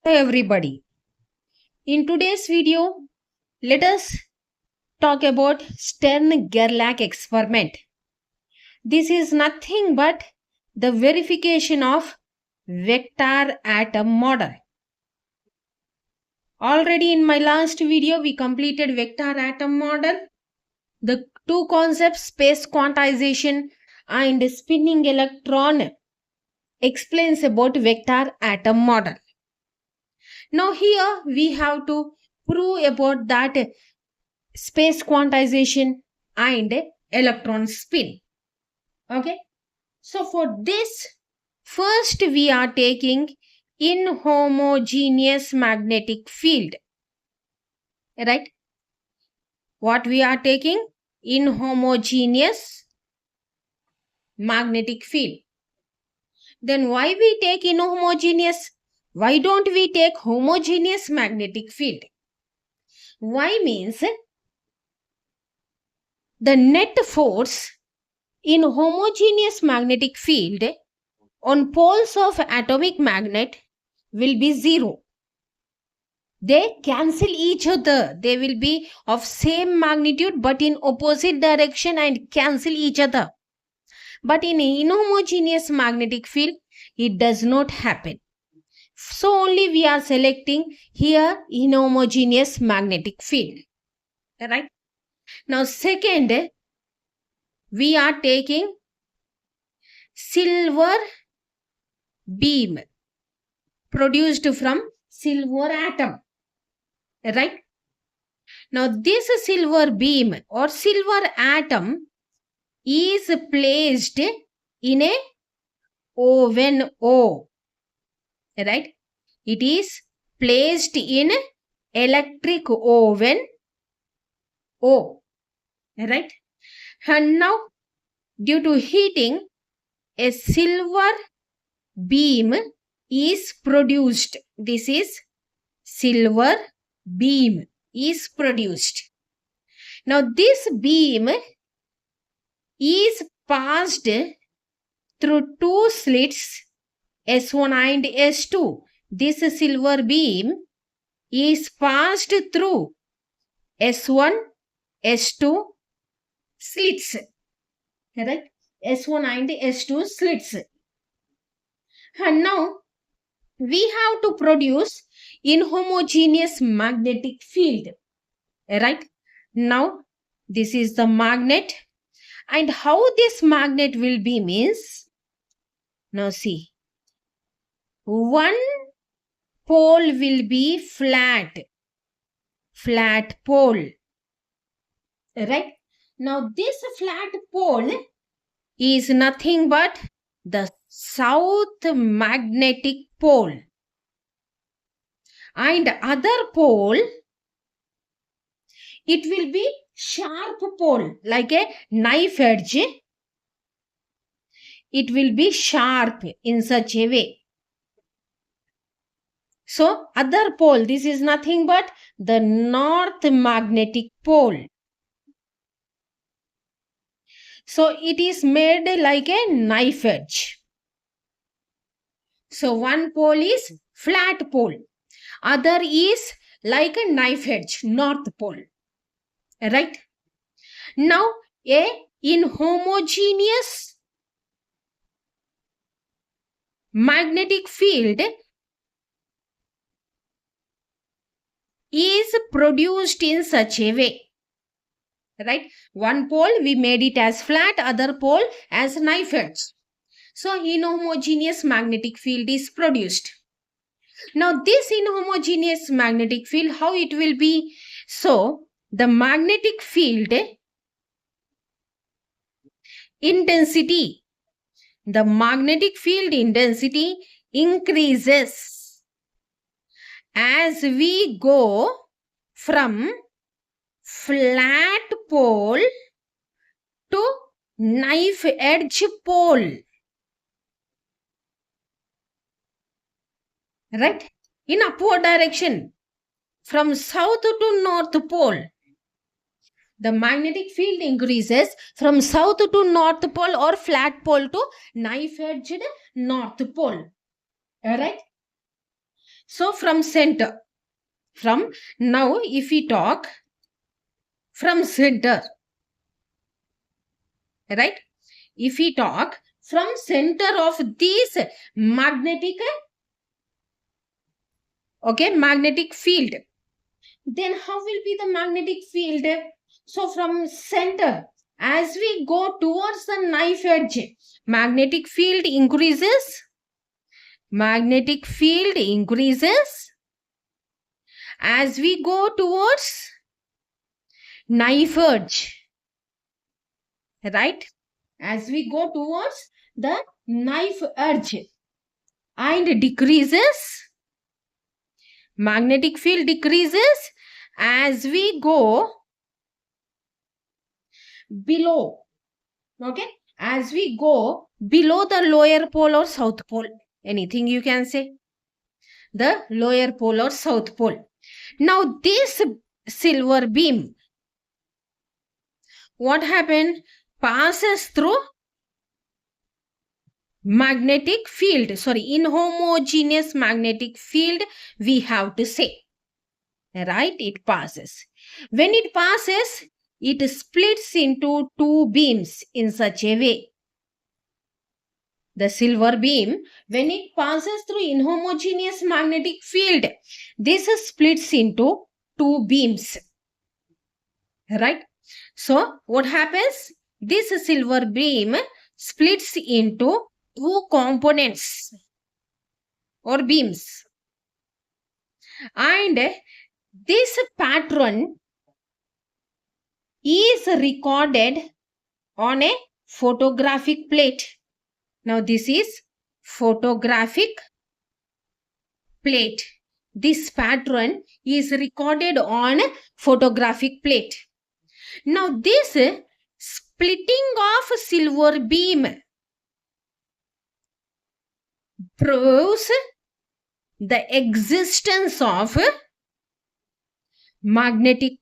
Everybody. In today's video, let us talk about Stern-Gerlach experiment. This is nothing but the verification of vector atom model. Already in my last video, we completed vector atom model. The two concepts, space quantization and spinning electron, explains about vector atom model. Now here we have to prove about that space quantization and electron spin. Okay. So for this, first we are taking inhomogeneous magnetic field. Right? What we are taking? Inhomogeneous magnetic field. Then why we take inhomogeneous? Why don't we take homogeneous magnetic field? Why means the net force in homogeneous magnetic field on poles of atomic magnet will be zero. They cancel each other. They will be of same magnitude but in opposite direction and cancel each other. But in inhomogeneous magnetic field, it does not happen. So only we are selecting here inhomogeneous magnetic field. Right? Now second, we are taking silver beam produced from silver atom. Right? Now this silver beam or silver atom is placed in a oven O. Right? It is placed in electric oven O. Right? And now due to heating, a silver beam is produced. This is silver beam is produced. Now this beam is passed through two slits S1 and S2. This silver beam is passed through S1, S2 slits. Correct? S1 and S2 slits. And now we have to produce inhomogeneous magnetic field. Right? Now this is the magnet. And how this magnet will be means, now see, one pole will be flat pole. Right? Now this flat pole is nothing but the south magnetic pole. And other pole, it will be sharp pole, like a knife edge. It will be sharp in such a way. So other pole, this is nothing but the north magnetic pole. So it is made like a knife edge. So one pole is flat pole. Other is like a knife edge, north pole. Right? Now a inhomogeneous magnetic field is produced in such a way. Right? One pole we made it as flat, other pole as knife edge. So inhomogeneous magnetic field is produced. Now this inhomogeneous magnetic field, how it will be? So the magnetic field intensity, the magnetic field intensity increases as we go from flat pole to knife edge pole. Right? In upward direction, from south to north pole. The magnetic field increases from south to north pole or flat pole to knife edged north pole. Alright? So from center, from now if we talk from center, right? If we talk from center of this magnetic, okay, magnetic field, then how will be the magnetic field? So from center, as we go towards the knife edge, magnetic field increases, magnetic field increases as we go towards knife edge, right? As we go towards the knife edge, and decreases, magnetic field decreases as we go below, okay, as we go below the lower pole or south pole, anything you can say, the lower pole or south pole. Now this silver beam, what happened, passes through magnetic field, sorry, inhomogeneous magnetic field, we have to say, right? It passes. When it passes, it splits into two beams in such a way. The silver beam, when it passes through inhomogeneous magnetic field, this splits into two beams, right? So what happens, this silver beam splits into two components or beams, and this pattern is recorded on a photographic plate. Now this is photographic plate. This pattern is recorded on photographic plate. Now this splitting of silver beam proves the existence of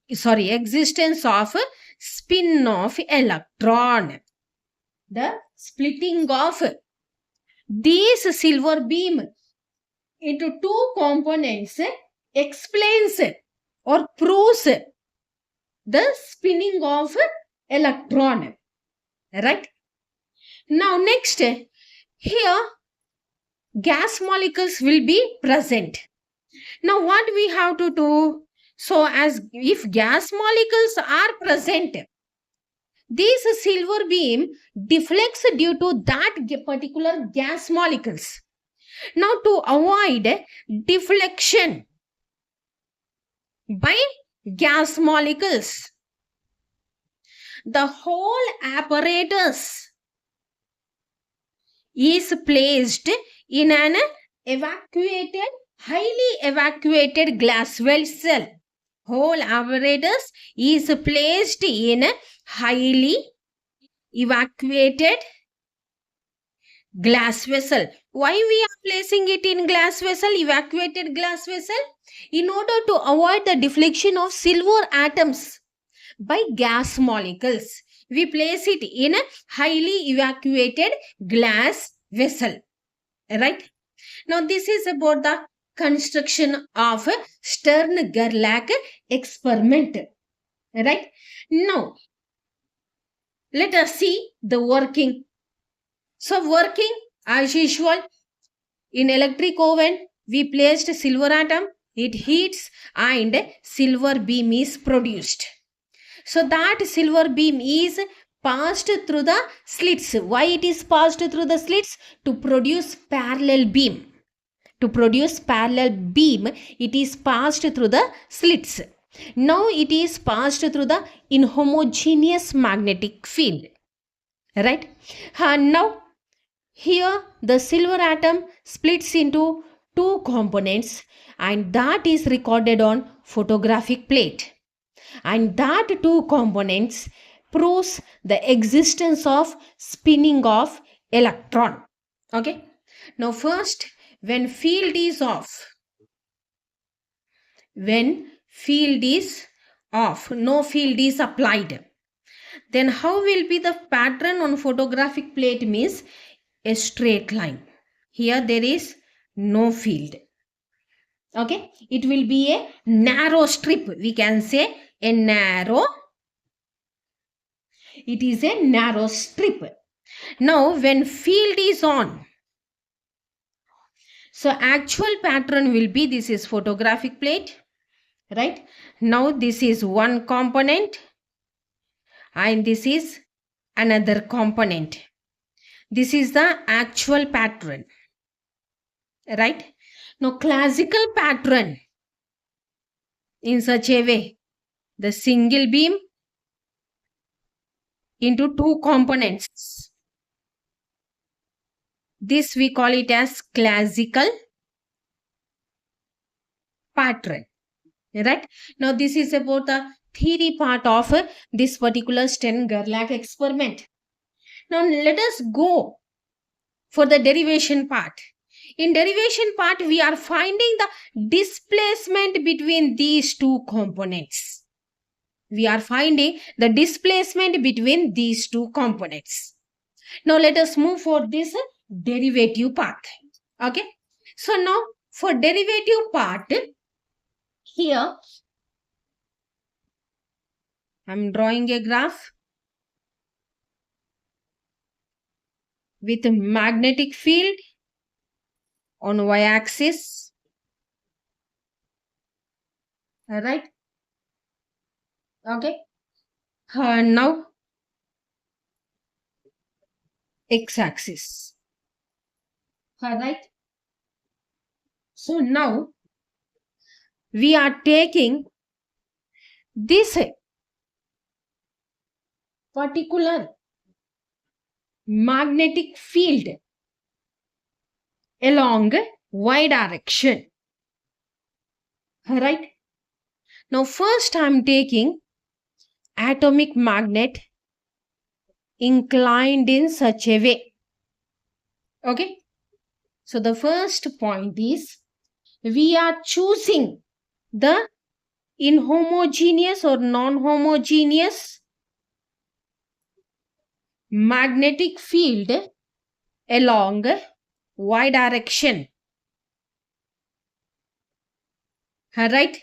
existence of spin of electron. The splitting of this silver beam into two components explains or proves the spinning of electron, right? Now next, here gas molecules will be present. Now what we have to do, so as if gas molecules are present, this silver beam deflects due to that particular gas molecules. Now to avoid deflection by gas molecules, the whole apparatus is placed in an highly evacuated glass vessel. Whole apparatus is placed in a highly evacuated glass vessel. Why we are placing it in glass vessel, evacuated glass vessel? In order to avoid the deflection of silver atoms by gas molecules, we place it in a highly evacuated glass vessel, right? Now this is about the construction of a Stern-Gerlach experiment, right? Now let us see the working. So working as usual, in electric oven we placed silver atom, it heats and silver beam is produced. So that silver beam is passed through the slits. Why it is passed through the slits? To produce parallel beam. To produce parallel beam, it is passed through the slits. Now it is passed through the inhomogeneous magnetic field, right? Now here the silver atom splits into two components, and that is recorded on photographic plate, and that two components proves the existence of spinning of electron. Okay, now first, when field is off, when field is off, no field is applied, then how will be the pattern on photographic plate? Means a straight line. Here there is no field. Okay, it will be a narrow strip. We can say a narrow, it is a narrow strip. Now, when field is on, so actual pattern will be, this is photographic plate, right? Now, this is one component and this is another component. This is the actual pattern, right? Now, classical pattern in such a way, the single beam into two components. This we call it as classical pattern, right? Now, this is about the theory part of this particular Gerlach experiment. Now, let us go for the derivation part. In derivation part, we are finding the displacement between these two components. We are finding the displacement between these two components. Now, let us move for this derivative part. Okay. So, now for derivative part, here I am drawing a graph with a magnetic field on y-axis. Alright. Okay. Now x-axis. Alright. So now we are taking this particular magnetic field along y direction. Alright. Now first I am taking atomic magnet inclined in such a way. Okay. So the first point is we are choosing the inhomogeneous or non-homogeneous magnetic field along y direction. Alright.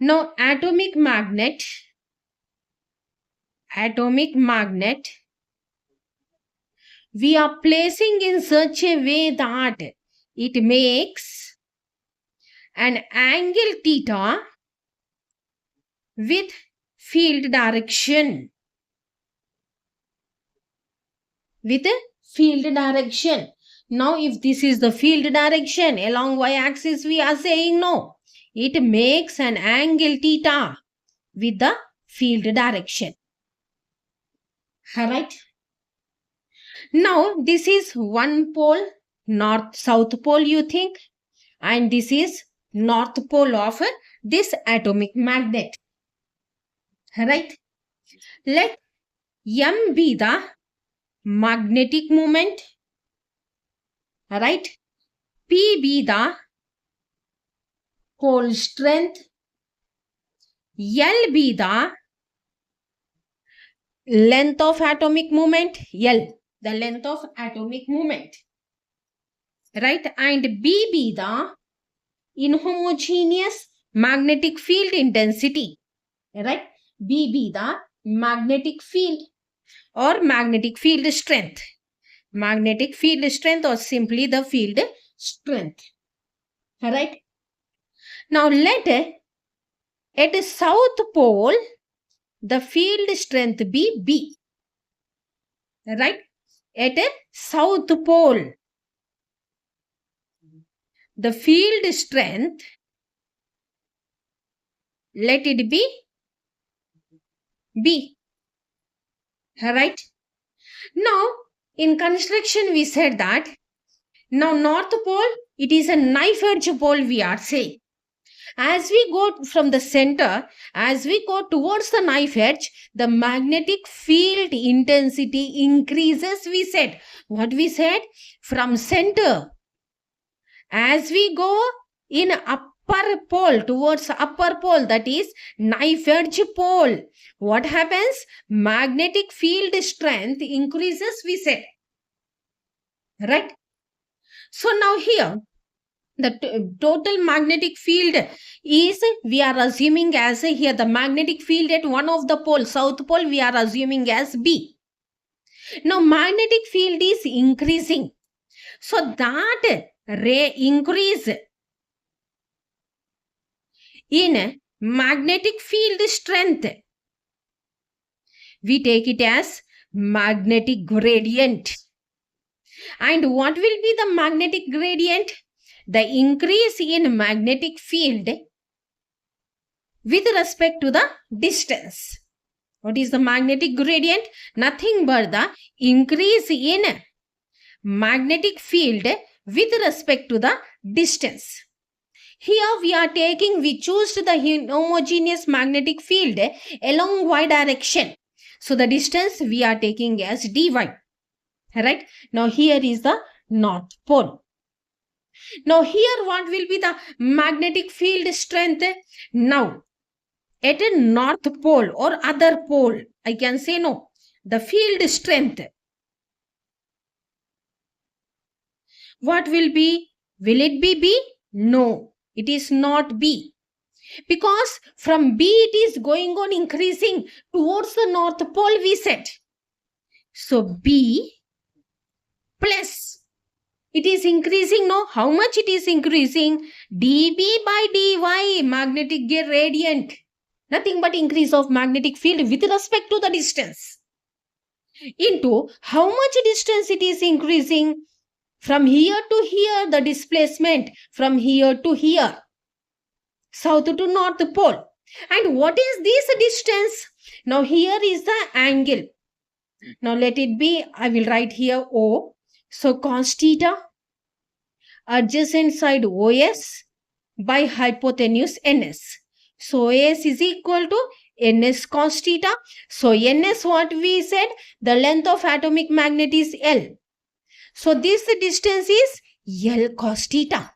Now atomic magnet we are placing in such a way that it makes an angle theta with field direction. With a field direction. Now, if this is the field direction along y-axis, we are saying no. It makes an angle theta with the field direction. Alright. Now, this is one pole, north-south pole you think, and this is north pole of this atomic magnet. Alright. Let M be the magnetic moment. Alright. P be the pole strength. L be the length of atomic moment. L, the length of atomic moment. Right. And B be the inhomogeneous magnetic field intensity. Right. B be the magnetic field or magnetic field strength. Magnetic field strength or simply the field strength. Alright. Now let at south pole the field strength be B. Right. At south pole the field strength, let it be B. Alright. Now in construction we said that now north pole it is a knife edge pole we are saying. As we go from the center, as we go towards the knife edge, the magnetic field intensity increases, we said. What we said? From center. As we go in upper pole, towards upper pole, that is knife edge pole. What happens? Magnetic field strength increases, we said. Right? So now here, The total magnetic field is, we are assuming as here, the magnetic field at one of the poles, south pole, we are assuming as B. Now magnetic field is increasing, so that increase in magnetic field strength, we take it as magnetic gradient. And what will be the magnetic gradient? The increase in magnetic field with respect to the distance. What is the magnetic gradient? Nothing but the increase in magnetic field with respect to the distance. Here we choose the homogeneous magnetic field along y direction. So the distance we are taking as dy. Right? Now here is the north pole. Now here what will be the magnetic field strength? Now at a north pole or other pole, I can say no. The field strength, what will be? Will it be B? No, it is not B. Because from B it is going on increasing towards the north pole, we said. So B plus, it is increasing, no? How much it is increasing? dB by dy, magnetic gradient. Nothing but increase of magnetic field with respect to the distance. Into how much distance it is increasing? From here to here, the displacement. From here to here. South to north pole. And what is this distance? Now here is the angle. Now let it be, I will write here O. So cos theta, adjacent side OS by hypotenuse NS. So OS is equal to NS cos theta. So NS, what we said, the length of atomic magnet is L. So this distance is L cos theta.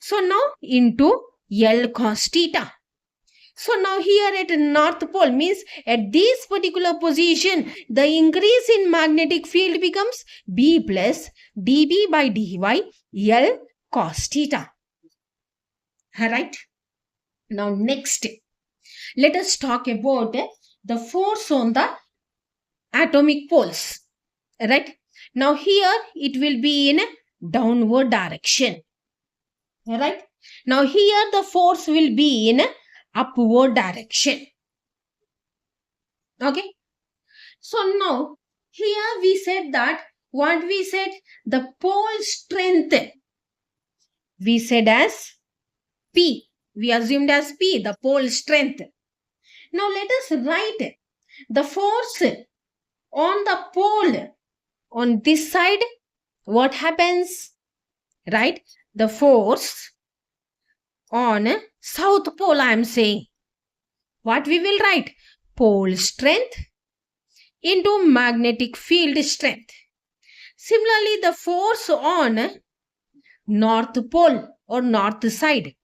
So now into L cos theta. So now here at north pole means at this particular position, the increase in magnetic field becomes B plus dB by dy L cos theta. Alright. Now next, let us talk about the force on the atomic poles. Right. Now here it will be in a downward direction. Alright. Now here the force will be in a upward direction. Okay. So now here we said that, what we said, the pole strength we said as P. We assumed as P, the pole strength. Now let us write the force on the pole on this side. What happens? Right? The force on south pole, I am saying. What we will write? Pole strength into magnetic field strength. Similarly, the force on north pole or north side.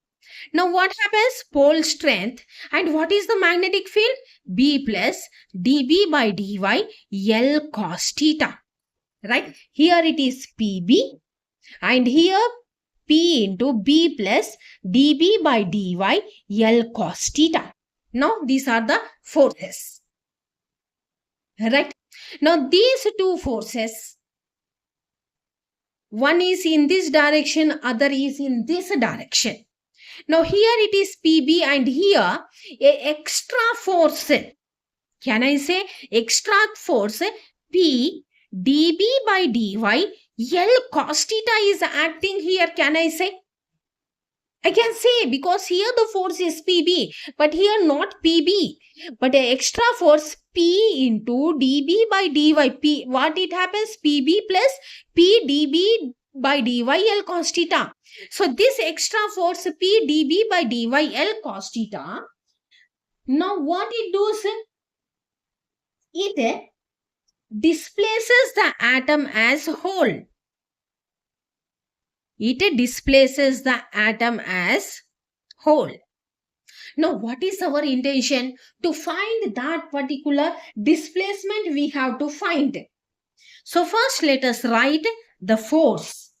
Now what happens? Pole strength, and what is the magnetic field? B plus dB by dy L cos theta. Right? Here it is PB, and here P into B plus dB by dy L cos theta. Now these are the forces. Right? Now these two forces, one is in this direction, other is in this direction. Now here it is PB, and here a extra force. Can I say extra force P dB by dy L cos theta is acting here? Can I say? I can say, because here the force is PB, but here not PB, but an extra force P into dB by dy. P, what it happens? PB plus P dB by dy L cos theta. So this extra force P dB by dy L cos theta, now what it does? It displaces the atom as whole. It displaces the atom as whole. Now what is our intention? To find that particular displacement we have to find. So first let us write the force.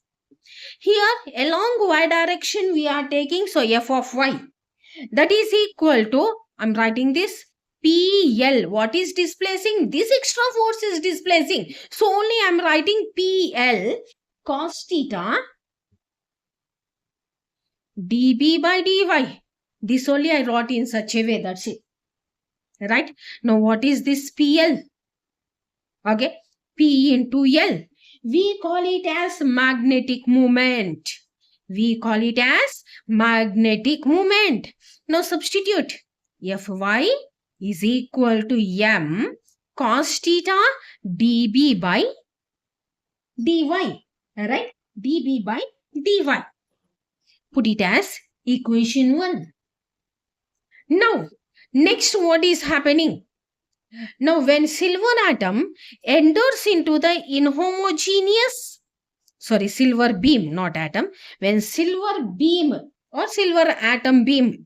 Here along y direction we are taking, so f of y, that is equal to, I'm writing this, PL. What is displacing? This extra force is displacing. So only I'm writing PL cos theta dB by dy. This only I wrote in such a way, that's it. Right? Now what is this PL? Okay. P into L. We call it as magnetic moment. We call it as magnetic moment. Now substitute. Fy is equal to m cos theta dB by dy. Right? dB by dy. Put it as equation 1. Now, next what is happening? Now, when silver atom enters into the inhomogeneous, silver beam, not atom, when silver beam or silver atom beam,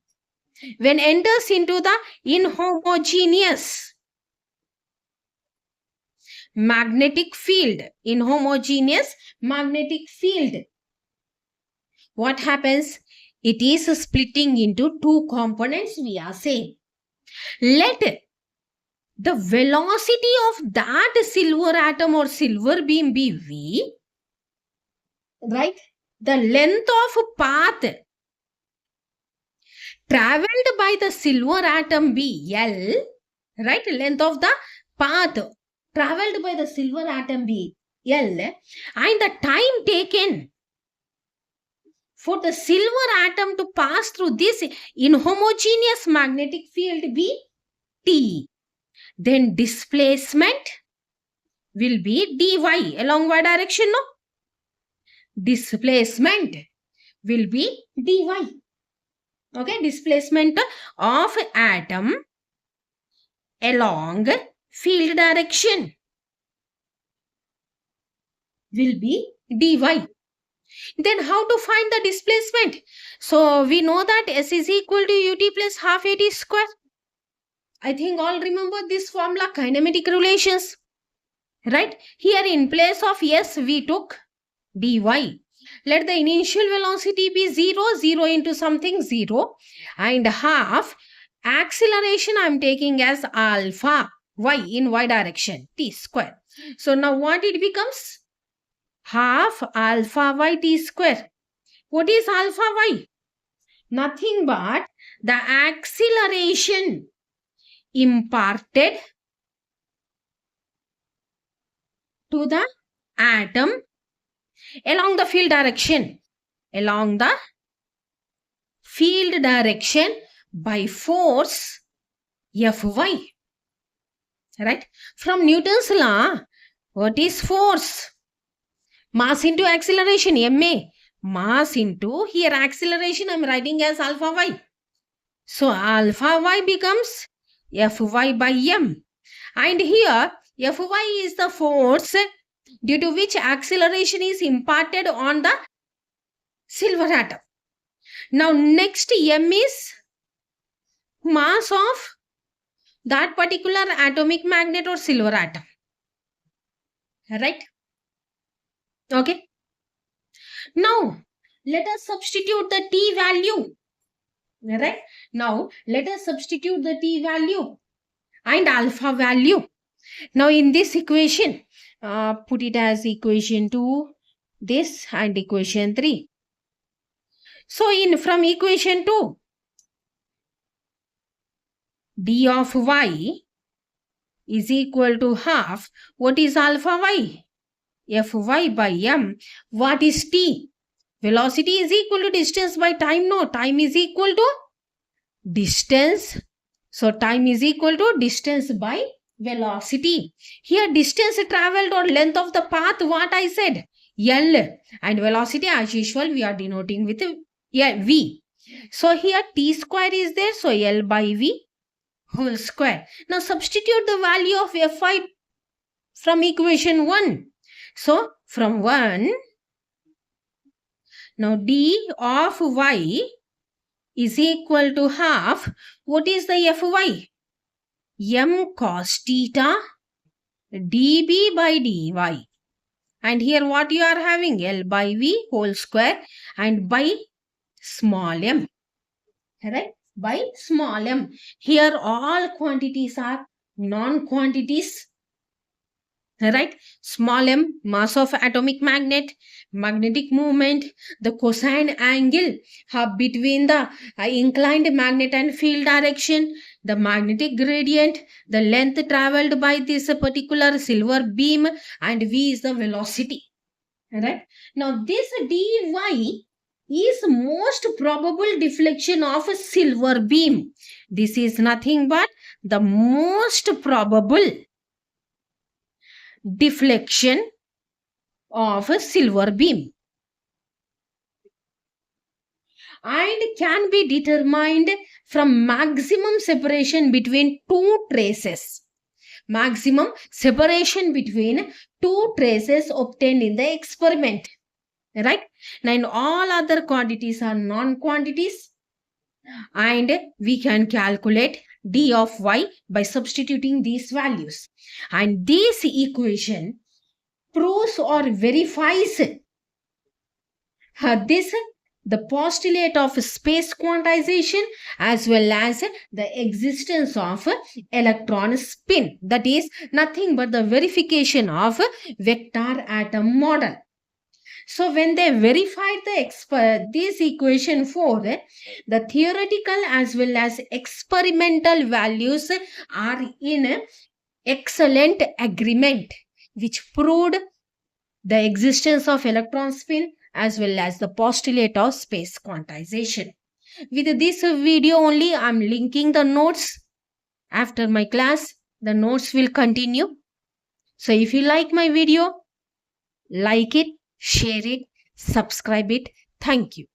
when enters into the inhomogeneous magnetic field, what happens? It is splitting into two components, we are saying. Let the velocity of that silver atom or silver beam be v, right? The length of path traveled by the silver atom be L, right? Length of the path traveled by the silver atom be L, and the time taken for the silver atom to pass through this inhomogeneous magnetic field be T. Then displacement will be dy along y direction, no? Displacement will be dy. Okay, displacement of atom along field direction will be dy. Then how to find the displacement? So we know that S is equal to ut plus half at square. I think all remember this formula, kinematic relations. Right? Here in place of S we took dy. Let the initial velocity be 0, 0 into something 0, and half acceleration I am taking as alpha y in y direction, t square. So now what it becomes? Half alpha y t square. What is alpha y? Nothing but the acceleration imparted to the atom along the field direction. Along the field direction by force Fy. Right? From Newton's law, what is force? Mass into acceleration, ma. Mass into, here acceleration I am writing as alpha y. So alpha y becomes Fy by m. And here Fy is the force due to which acceleration is imparted on the silver atom. Now next m is mass of that particular atomic magnet or silver atom. Right? Okay. Now let us substitute the t value. Right? Now let us substitute the t value and alpha value. Now in this equation, put it as equation 2, this, and equation 3. So from equation 2, d of y is equal to half. What is alpha y? Fy by m. What is t? Velocity is equal to distance by time. No, time is equal to distance. So time is equal to distance by velocity. Here distance traveled or length of the path, what I said? L. And velocity as usual we are denoting with v. So here t square is there. So L by v whole square. Now substitute the value of Fy from equation 1. So from 1, now d of y is equal to half. What is the Fy? M cos theta dB by dy. And here what you are having? L by V whole square and by small m. Right? By small m. Here all quantities are non-quantities. Right? Small m, mass of atomic magnet, magnetic moment, the cosine angle between the inclined magnet and field direction, the magnetic gradient, the length traveled by this particular silver beam, and v is the velocity. Right? Now this dy is most probable deflection of a silver beam. This is nothing but the most probable deflection of a silver beam, and can be determined from maximum separation between two traces. Maximum separation between two traces obtained in the experiment. Right? Now all other quantities are non-quantities, and we can calculate d of y by substituting these values. And this equation proves or verifies this the postulate of space quantization as well as the existence of electron spin. That is nothing but the verification of vector atom model. So when they verified this equation for the theoretical as well as experimental values are in excellent agreement, which proved the existence of electron spin as well as the postulate of space quantization. With this video only, I am linking the notes. After my class, the notes will continue. So if you like my video, like it, share it, subscribe it. Thank you.